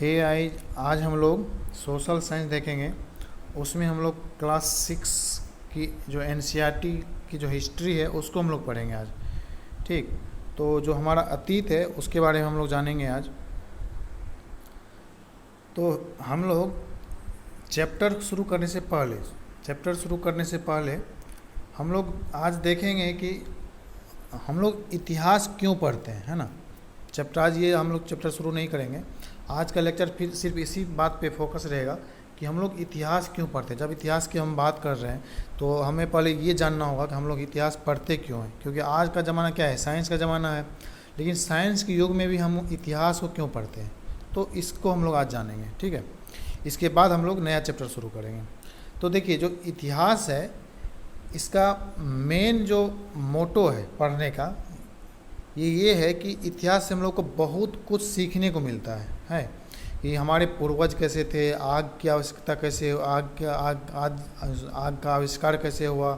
आज हम लोग सोशल साइंस देखेंगे। उसमें हम लोग क्लास 6 की जो एनसीईआरटी की जो हिस्ट्री है उसको हम लोग पढ़ेंगे आज। ठीक, तो जो हमारा अतीत है उसके बारे में हम लोग जानेंगे आज। तो हम लोग चैप्टर शुरू करने से पहले हम लोग आज देखेंगे कि हम लोग इतिहास क्यों पढ़ते हैं, है ना। आज ये हम लोग चैप्टर शुरू नहीं करेंगे। आज का लेक्चर फिर सिर्फ इसी बात पे फोकस रहेगा कि हम लोग इतिहास क्यों पढ़ते हैं। जब इतिहास की हम बात कर रहे हैं तो हमें पहले ये जानना होगा कि हम लोग इतिहास पढ़ते क्यों हैं, क्योंकि आज का ज़माना क्या है, साइंस का ज़माना है। लेकिन साइंस के युग में भी हम इतिहास को क्यों पढ़ते हैं, तो इसको हम लोग आज जानेंगे। ठीक है, इसके बाद हम लोग नया चैप्टर शुरू करेंगे। तो देखिए, जो इतिहास है इसका मेन जो मोटो है पढ़ने का ये है कि इतिहास से हम लोग को बहुत कुछ सीखने को मिलता है कि हमारे पूर्वज कैसे थे, आग की आवश्यकता कैसे, आग का आविष्कार कैसे हुआ।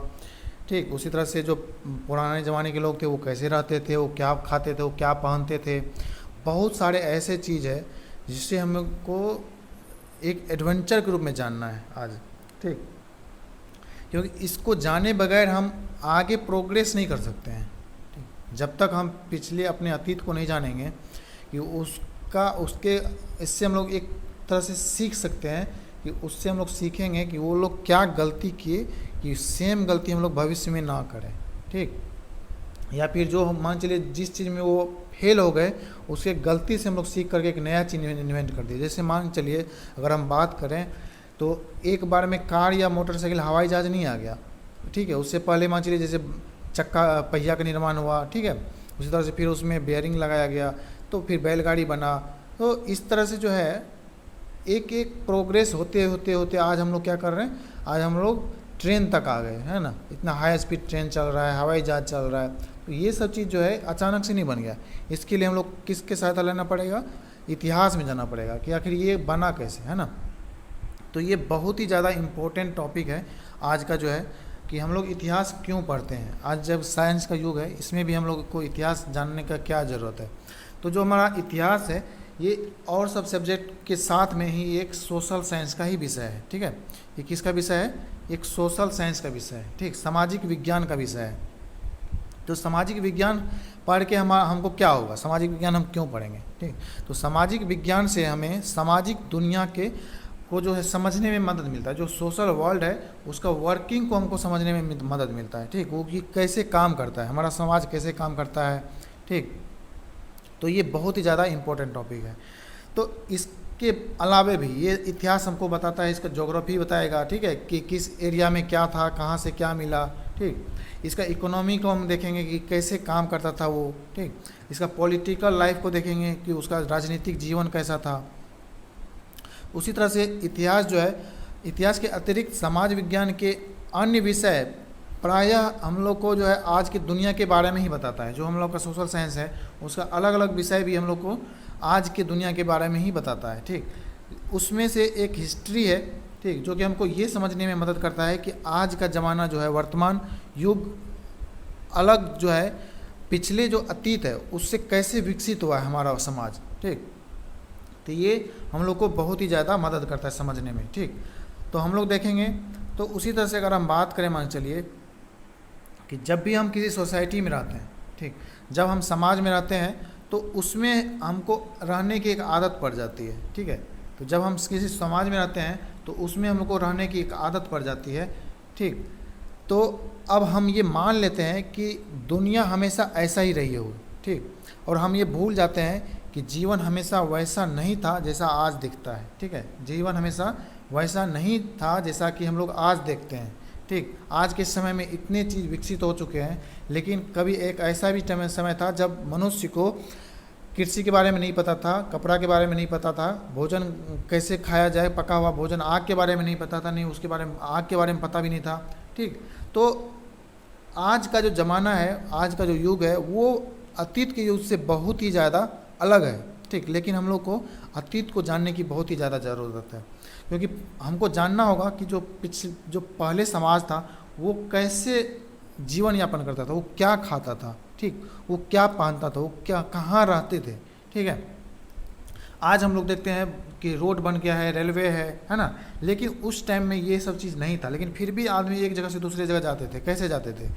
ठीक, उसी तरह से जो पुराने ज़माने के लोग थे वो कैसे रहते थे, वो क्या खाते थे, वो क्या पहनते थे। बहुत सारे ऐसे चीज़ है जिससे हम लोग को एक एडवेंचर के रूप में जानना है आज। ठीक, क्योंकि इसको जाने बगैर हम आगे प्रोग्रेस नहीं कर सकते हैं। जब तक हम पिछले अपने अतीत को नहीं जानेंगे कि उसके इससे हम लोग एक तरह से सीख सकते हैं कि उससे हम लोग सीखेंगे कि वो लोग क्या गलती किए कि सेम गलती हम लोग भविष्य में ना करें। ठीक, या फिर जो हम मान चलिए जिस चीज़ में वो फेल हो गए उसके गलती से हम लोग सीख करके एक नया चीज़ इन्वेंट कर दिए। जैसे मान चलिए अगर हम बात करें तो एक बार में कार या मोटरसाइकिल हवाई जहाज़ नहीं आ गया। ठीक है, उससे पहले मान चलिए जैसे चक्का पहिया का निर्माण हुआ। ठीक है, उसी तरह से फिर उसमें बेयरिंग लगाया गया तो फिर बैलगाड़ी बना। तो इस तरह से जो है एक एक प्रोग्रेस होते होते होते आज हम लोग क्या कर रहे हैं, आज हम लोग ट्रेन तक आ गए, है ना। इतना हाई स्पीड ट्रेन चल रहा है, हवाई जहाज़ चल रहा है। तो ये सब चीज़ जो है अचानक से नहीं बन गया। इसके लिए हम लोग किसके सहायता लेना पड़ेगा, इतिहास में जाना पड़ेगा कि आखिर ये बना कैसे, है ना। तो ये बहुत ही ज़्यादा इम्पोर्टेंट टॉपिक है आज का, जो है कि हम लोग इतिहास क्यों पढ़ते हैं। आज जब साइंस का युग है इसमें भी हम लोग को इतिहास जानने का क्या ज़रूरत है। तो जो हमारा इतिहास है ये और सब सब्जेक्ट के साथ में ही एक सोशल साइंस का ही विषय है। ठीक है, ये किसका विषय है, एक सोशल साइंस का विषय है। ठीक, सामाजिक विज्ञान का विषय है। तो सामाजिक विज्ञान पढ़ के हमको क्या होगा, सामाजिक विज्ञान हम क्यों पढ़ेंगे। ठीक, तो सामाजिक विज्ञान से हमें सामाजिक दुनिया के को जो है समझने में मदद मिलता है। जो सोशल वर्ल्ड है उसका वर्किंग को हमको समझने में मदद मिलता है। ठीक, वो कि कैसे काम करता है, हमारा समाज कैसे काम करता है। ठीक, तो ये बहुत ही ज़्यादा इम्पोर्टेंट टॉपिक है। तो इसके अलावे भी ये इतिहास हमको बताता है, इसका ज्योग्राफी बताएगा। ठीक है, कि किस एरिया में क्या था, कहाँ से क्या मिला। ठीक, इसका इकोनॉमी को हम देखेंगे कि कैसे काम करता था वो। ठीक, इसका पॉलिटिकल लाइफ को देखेंगे कि उसका राजनीतिक जीवन कैसा था। उसी तरह से इतिहास जो है, इतिहास के अतिरिक्त समाज विज्ञान के अन्य विषय प्रायः हम लोग को जो है आज की दुनिया के बारे में ही बताता है। जो हम लोग का सोशल साइंस है उसका अलग अलग विषय भी हम लोग को आज की दुनिया के बारे में ही बताता है। ठीक, उसमें से एक हिस्ट्री है। ठीक, जो कि हमको ये समझने में मदद करता है कि आज का ज़माना जो है, वर्तमान युग अलग जो है पिछले जो अतीत है उससे कैसे विकसित हुआ है हमारा समाज। ठीक, तो ये हम लोग को बहुत ही ज़्यादा मदद करता है समझने में। ठीक, तो हम लोग देखेंगे। तो उसी तरह से अगर हम बात करें, मान चलिए कि जब भी हम किसी सोसाइटी में रहते हैं, ठीक, जब हम समाज में रहते हैं तो उसमें हमको रहने की एक आदत पड़ जाती है। ठीक है, तो जब हम किसी समाज में रहते हैं तो उसमें हम लोग को रहने की एक आदत पड़ जाती है। ठीक, तो अब हम ये मान लेते हैं कि दुनिया हमेशा ऐसा ही रही हो। ठीक, और हम ये भूल जाते हैं कि जीवन हमेशा वैसा नहीं था जैसा आज दिखता है। ठीक है, जीवन हमेशा वैसा नहीं था जैसा कि हम लोग आज देखते हैं। ठीक, आज के समय में इतने चीज़ विकसित हो चुके हैं, लेकिन कभी एक ऐसा भी समय था जब मनुष्य को कृषि के बारे में नहीं पता था, कपड़ा के बारे में नहीं पता था, भोजन कैसे खाया जाए, पका हुआ भोजन, आग के बारे में नहीं पता था, नहीं उसके बारे में आग के बारे में पता भी नहीं था। ठीक, तो आज का जो ज़माना है, आज का जो युग है वो अतीत के युग से बहुत ही ज़्यादा अलग है। ठीक, लेकिन हम लोग को अतीत को जानने की बहुत ही ज़्यादा ज़रूरत है, क्योंकि हमको जानना होगा कि जो पहले समाज था वो कैसे जीवन यापन करता था, वो क्या खाता था। ठीक, वो क्या पहनता था, वो क्या कहाँ रहते थे। ठीक है, आज हम लोग देखते हैं कि रोड बन गया है, रेलवे है ना, लेकिन उस टाइम में ये सब चीज़ नहीं था, लेकिन फिर भी आदमी एक जगह से दूसरी जगह जाते थे, कैसे जाते थे,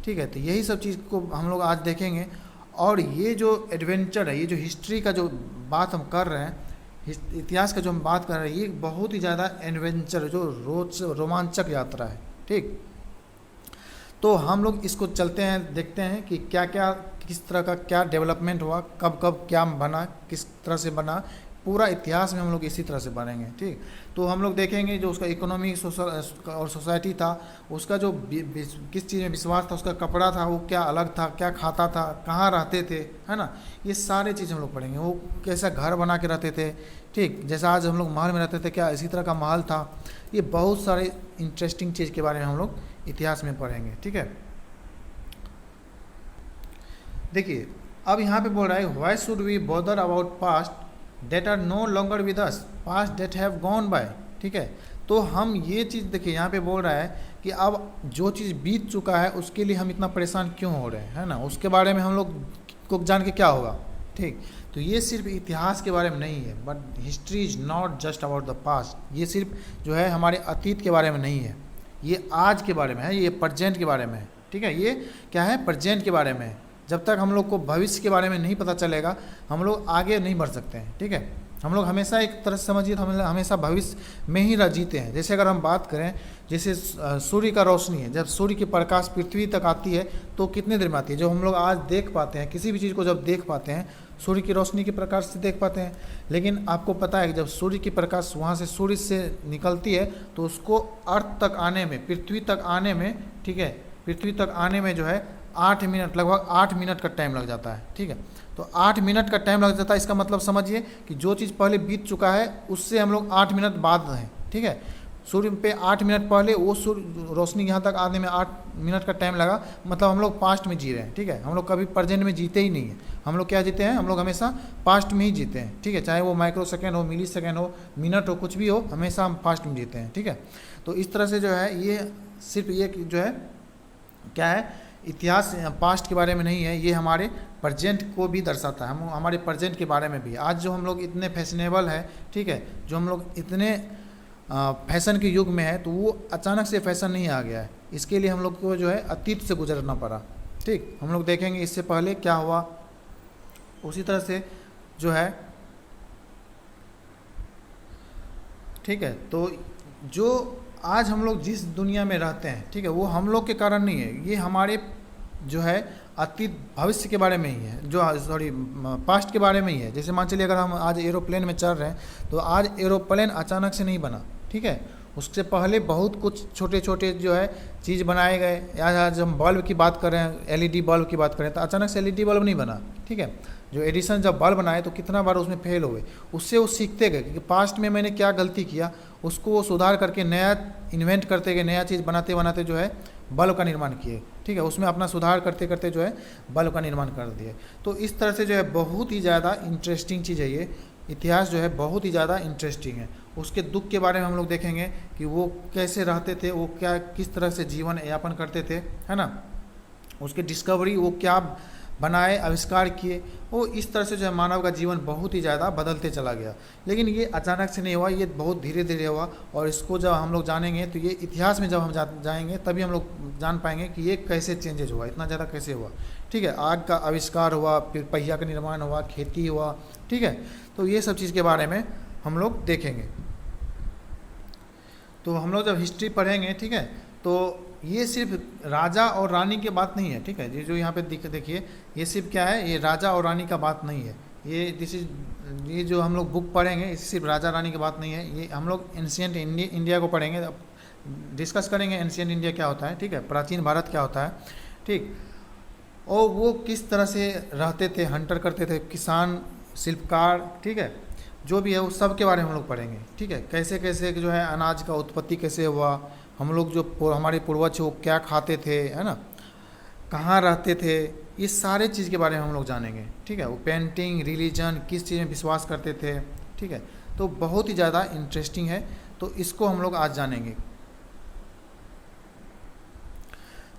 ठीक है। तो यही सब चीज़ को हम लोग आज देखेंगे। और ये जो एडवेंचर है, ये जो हिस्ट्री का जो बात हम कर रहे हैं, इतिहास का जो हम बात कर रहे हैं, ये बहुत ही ज़्यादा एडवेंचर जो रोमांचक यात्रा है, ठीक। तो हम लोग इसको चलते हैं, देखते हैं कि क्या क्या, किस तरह का क्या डेवलपमेंट हुआ, कब कब क्या बना, किस तरह से बना, पूरा इतिहास में हम लोग इसी तरह से बढ़ेंगे, ठीक। तो हम लोग देखेंगे जो उसका इकोनॉमी और सोसाइटी था, उसका जो किस चीज़ में विश्वास था, उसका कपड़ा था वो क्या अलग था, क्या खाता था, कहाँ रहते थे, है ना, ये सारे चीज़ हम लोग पढ़ेंगे। वो कैसा घर बना के रहते थे, ठीक, जैसा आज हम लोग महल में रहते थे, क्या इसी तरह का महल था। ये बहुत सारे इंटरेस्टिंग चीज़ के बारे में हम लोग इतिहास में पढ़ेंगे, ठीक है। देखिए अब यहाँ पे बोल रहा है why should we bother about past date are no longer with us, past date have gone by, ठीक है। तो हम ये चीज़ देखिए यहाँ पे बोल रहा है कि अब जो चीज़ बीत चुका है उसके लिए हम इतना परेशान क्यों हो रहे हैं, है ना, उसके बारे में हम लोग को जान के क्या होगा, ठीक। तो ये सिर्फ इतिहास के बारे में नहीं है, but history is not just about the past. ये सिर्फ जो है हमारे अतीत के बारे में नहीं है, ये आज के बारे में है, ये प्रेजेंट के बारे में है, ठीक है। ये क्या है, प्रेजेंट के बारे में है। जब तक हम लोग को भविष्य के बारे में नहीं पता चलेगा हम लोग आगे नहीं बढ़ सकते हैं, ठीक है। हम लोग हमेशा एक तरह से समझिए तो हम हमेशा भविष्य में ही रह जीते हैं। जैसे अगर हम बात करें, जैसे सूर्य का रोशनी है, जब सूर्य की प्रकाश पृथ्वी तक आती है तो कितने देर में आती है, जो हम लोग आज देख पाते हैं, किसी भी चीज़ को जब देख पाते हैं सूर्य की रोशनी के प्रकाश से देख पाते हैं। लेकिन आपको पता है कि जब सूर्य की प्रकाश वहाँ से सूर्य से निकलती है तो उसको अर्थ तक आने में, पृथ्वी तक आने में, ठीक है, पृथ्वी तक आने में जो है 8 मिनट, लगभग 8 मिनट का टाइम लग जाता है, ठीक है। तो 8 मिनट का टाइम लग जाता है, इसका मतलब समझिए कि जो चीज़ पहले बीत चुका है उससे हम लोग 8 मिनट बाद हैं, ठीक है। सूर्य पे 8 मिनट पहले वो सूर्य रोशनी यहाँ तक आने में 8 मिनट का टाइम लगा, मतलब हम लोग पास्ट में जी रहे हैं, ठीक है। हम लोग कभी प्रेजेंट में जीते ही नहीं हैं, हम लोग क्या जीते हैं, हम लोग हमेशा पास्ट में ही जीते हैं, ठीक है। चाहे वो माइक्रो सेकेंड हो, मिली सेकेंड हो, मिनट हो, कुछ भी हो, हमेशा हम पास्ट में जीते हैं, ठीक है। तो इस तरह से जो है ये सिर्फ ये जो है क्या है, इतिहास पास्ट के बारे में नहीं है, ये हमारे प्रेजेंट को भी दर्शाता है, हम हमारे प्रेजेंट के बारे में भी। आज जो हम लोग इतने फैशनेबल है, ठीक है, जो हम लोग इतने फैशन के युग में है, तो वो अचानक से फैशन नहीं आ गया है, इसके लिए हम लोग को जो है अतीत से गुजरना पड़ा, ठीक। हम लोग देखेंगे इससे पहले क्या हुआ, उसी तरह से जो है, ठीक है। तो जो आज हम लोग जिस दुनिया में रहते हैं, ठीक है, वो हम लोग के कारण नहीं है, ये हमारे जो है अतीत भविष्य के बारे में ही है, जो सॉरी पास्ट के बारे में ही है। जैसे मान चलिए अगर हम आज एरोप्लेन में चल रहे हैं तो आज एरोप्लेन अचानक से नहीं बना, ठीक है, उससे पहले बहुत कुछ छोटे छोटे जो है चीज़ बनाए गए। आज हम बल्ब की बात कर रहे हैं, एलईडी बल्ब की बात करें, तो अचानक से एलईडी बल्ब नहीं बना, ठीक है। जो एडिसन जब बल्ब बनाए तो कितना बार उसमें फेल हुए, उससे वो सीखते गए कि पास्ट में मैंने क्या गलती किया, उसको वो सुधार करके नया इन्वेंट करते गए, नया चीज़ बनाते बनाते जो है बल्ब का निर्माण किए, ठीक है। उसमें अपना सुधार करते करते जो है बल्ब का निर्माण कर दिए। तो इस तरह से जो है बहुत ही ज़्यादा इंटरेस्टिंग चीज़ है ये इतिहास, जो है बहुत ही ज़्यादा इंटरेस्टिंग है। उसके दुख के बारे में हम लोग देखेंगे कि वो कैसे रहते थे, वो क्या किस तरह से जीवन यापन करते थे, है ना, उसके डिस्कवरी, वो क्या बनाए, आविष्कार किए, वो इस तरह से जो है मानव का जीवन बहुत ही ज़्यादा बदलते चला गया। लेकिन ये अचानक से नहीं हुआ, ये बहुत धीरे धीरे हुआ, और इसको जब हम लोग जानेंगे तो ये इतिहास में जब हम जाएंगे तभी हम लोग जान पाएंगे कि ये कैसे चेंजेज हुआ, इतना ज़्यादा कैसे हुआ, ठीक है। आग का आविष्कार हुआ, फिर पहिया का निर्माण हुआ, खेती हुआ, ठीक है। तो ये सब चीज़ के बारे में हम लोग देखेंगे। तो हम लोग जब हिस्ट्री पढ़ेंगे, ठीक है, तो ये सिर्फ राजा और रानी की बात नहीं है, ठीक है। ये जो यहाँ पे देखिए, ये सिर्फ क्या है, ये राजा और रानी का बात नहीं है, ये जो हम लोग बुक पढ़ेंगे ये सिर्फ राजा रानी की बात नहीं है। ये हम लोग एंशिएंट इंडिया को पढ़ेंगे, डिस्कस करेंगे एंशिएंट इंडिया क्या होता है, ठीक है, प्राचीन भारत क्या होता है, ठीक, और वो किस तरह से रहते थे, हंटर करते थे, किसान, शिल्पकार, ठीक है, जो भी है वो सब के बारे में हम लोग पढ़ेंगे, ठीक है। कैसे कैसे जो है अनाज का उत्पत्ति कैसे हुआ, हम लोग जो हमारे पूर्वज वो क्या खाते थे, है ना, कहाँ रहते थे, ये सारे चीज़ के बारे में हम लोग जानेंगे, ठीक है। वो पेंटिंग, रिलीजन, किस चीज़ में विश्वास करते थे, ठीक है। तो बहुत ही ज़्यादा इंटरेस्टिंग है, तो इसको हम लोग आज जानेंगे।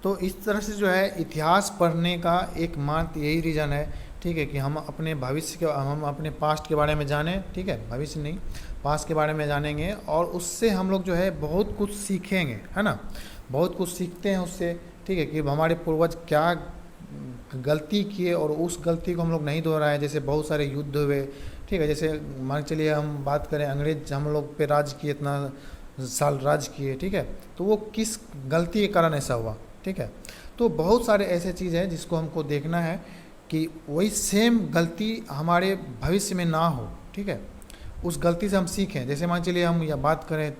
तो इस तरह से जो है इतिहास पढ़ने का एकमात्र यही रीज़न है ठीक है, कि हम अपने भविष्य के, हम अपने पास्ट के बारे में जानें, ठीक है, भविष्य नहीं, पास्ट के बारे में जानेंगे और उससे हम लोग जो है बहुत कुछ सीखेंगे, है ना, बहुत कुछ सीखते हैं उससे, ठीक है, कि हमारे पूर्वज क्या गलती किए और उस गलती को हम लोग नहीं दोहराए। जैसे बहुत सारे युद्ध हुए, ठीक है, जैसे मान चलिए हम बात करें, अंग्रेज हम लोग पे राज किए, इतना साल राज किए, ठीक है, तो वो किस गलती के कारण ऐसा हुआ, ठीक है। तो बहुत सारे ऐसे चीज़ हैं जिसको हमको देखना है कि वही सेम गलती हमारे भविष्य में ना हो, ठीक है, उस गलती से हम सीखें। जैसे मान चलिए हम या बात करें,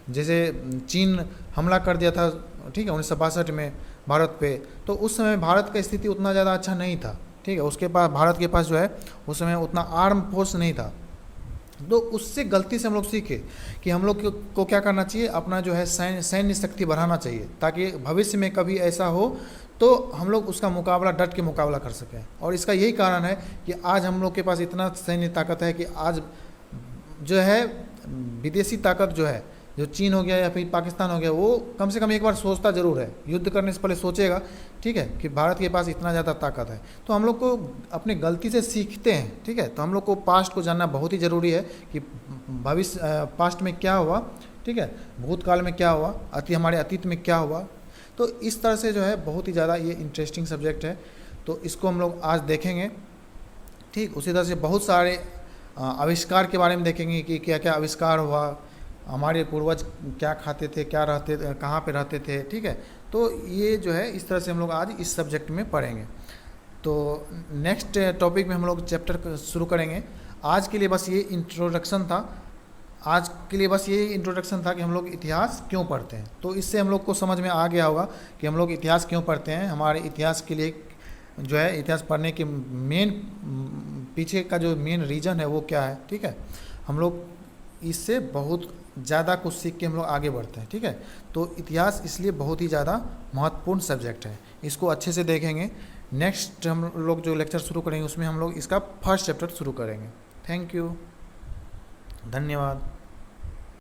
जैसे चीन हमला कर दिया था, ठीक है, 1962 में भारत पे, तो उस समय भारत का स्थिति उतना ज़्यादा अच्छा नहीं था, ठीक है, उसके पास, भारत के पास जो है उस समय उतना आर्म फोर्स नहीं था। तो उससे गलती से हम लोग सीखे कि हम लोग को क्या करना चाहिए, अपना जो है सैन्य शक्ति बढ़ाना चाहिए, ताकि भविष्य में कभी ऐसा हो तो हम लोग उसका मुकाबला, डट के मुकाबला कर सकें। और इसका यही कारण है कि आज हम लोग के पास इतना सैन्य ताकत है कि आज जो है विदेशी ताकत जो है, जो चीन हो गया या फिर पाकिस्तान हो गया, वो कम से कम एक बार सोचता ज़रूर है, युद्ध करने से पहले सोचेगा, ठीक है, कि भारत के पास इतना ज़्यादा ताकत है। तो हम लोग को अपने गलती से सीखते हैं, ठीक है, तो हम लोग को पास्ट को जानना बहुत ही ज़रूरी है कि भविष्य, पास्ट में क्या हुआ, ठीक है, भूतकाल में क्या हुआ, हमारे अतीत में क्या हुआ। तो इस तरह से जो है बहुत ही ज़्यादा ये इंटरेस्टिंग सब्जेक्ट है, तो इसको हम लोग आज देखेंगे, ठीक। उसी तरह से बहुत सारे आविष्कार के बारे में देखेंगे कि क्या क्या आविष्कार हुआ, हमारे पूर्वज क्या खाते थे, क्या रहते, कहाँ पे रहते थे, ठीक है। तो ये जो है इस तरह से हम लोग आज इस सब्जेक्ट में पढ़ेंगे। तो नेक्स्ट टॉपिक में हम लोग चैप्टर शुरू करेंगे। आज के लिए बस ये इंट्रोडक्शन था, आज के लिए बस ये इंट्रोडक्शन था कि हम लोग इतिहास क्यों पढ़ते हैं। तो इससे हम लोग को समझ में आ गया होगा कि हम लोग इतिहास क्यों पढ़ते हैं, हमारे इतिहास के लिए जो है, इतिहास पढ़ने के मेन पीछे का जो मेन रीज़न है वो क्या है, ठीक है। हम लोग इससे बहुत ज़्यादा कुछ सीख के हम लोग आगे बढ़ते हैं, ठीक है। तो इतिहास इसलिए बहुत ही ज़्यादा महत्वपूर्ण सब्जेक्ट है, इसको अच्छे से देखेंगे। नेक्स्ट हम लोग जो लेक्चर शुरू करेंगे उसमें हम लोग इसका फर्स्ट चैप्टर शुरू करेंगे। थैंक यू, धन्यवाद।